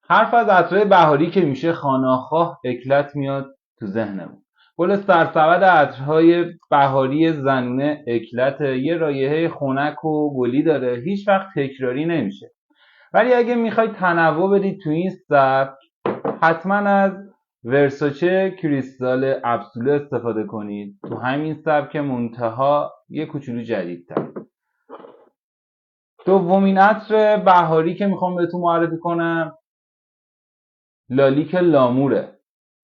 حرف از عطرهای بهاری که میشه خانه‌خواه اکلت میاد تو ذهنمون. گل سرسبد عطرهای بهاری زنونه اکلت، یه رایحه خنک و گلی داره، هیچ وقت تکراری نمیشه. ولی اگه میخواید تنوع بدید تو این سبک، حتما از ورساچه کریستال ابسولو استفاده کنید تو همین سبک، منتها یه کوچولو جدیدتر. دومین عطر بهاری که میخوام بهتون معرفی کنم لالیک لاموره.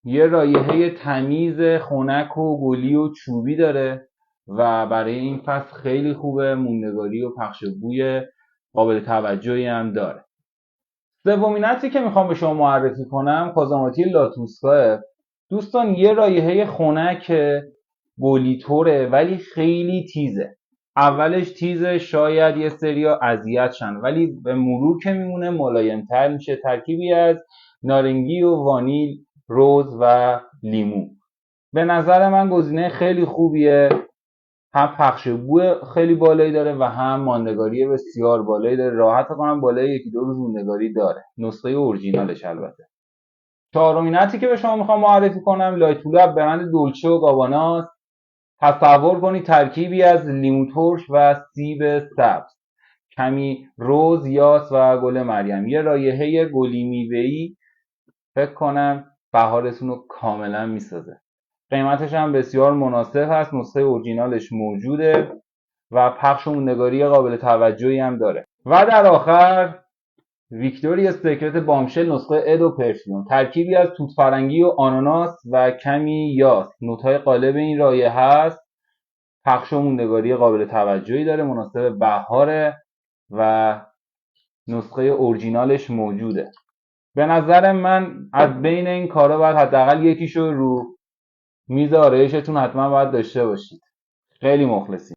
یه رایحه تمیز خنک و گلی و چوبی داره و برای این فصل خیلی خوبه، موندگاری و پخش بوی قابل توجهی هم داره. سومین عطری که میخوام به شما معرفی کنم کازاماتی لاتوسکاه. دوستان یه رایحه خنک گلیطوره ولی خیلی تیزه. اولش تیزه، شاید یه سریا اذیت شن، ولی به مرور که میمونه ملایمتر میشه. ترکیبی از نارنگی و وانیل، روز و لیمو. به نظر من گزینه خیلی خوبیه، هم پخش بوی خیلی بالایی داره و هم ماندگاری بسیار بالایی داره. راحت کنم بالای یکی دو روز موندگاری داره، نسخه اورجینالش البته. چهارمین عطری که به شما میخوام معرفی کنم لایتولا برند دولچه و گاباناست. تصور کنید ترکیبی از لیمو ترش و سیب سبز، کمی روز، یاس و گل مریم، یه رایحه گلی میوه‌ای. فکر کنم بهارتون رو کاملا میسازه. قیمتش هم بسیار مناسب هست، نسخه اورجینالش موجوده و پخش و موندگاری قابل توجهی هم داره. و در آخر ویکتوریا سیکرت بامشل نسخه ادو پرفیوم، ترکیبی از توت فرنگی و آناناس و کمی یاس، نوت‌های غالب این رایحه هست. پخش و موندگاری قابل توجهی داره، مناسب بهاره و نسخه اورجینالش موجوده. به نظر من از بین این کارا باید حداقل یکیشو رو میز آرایشتون حتما باید داشته باشید. خیلی مخلصیم.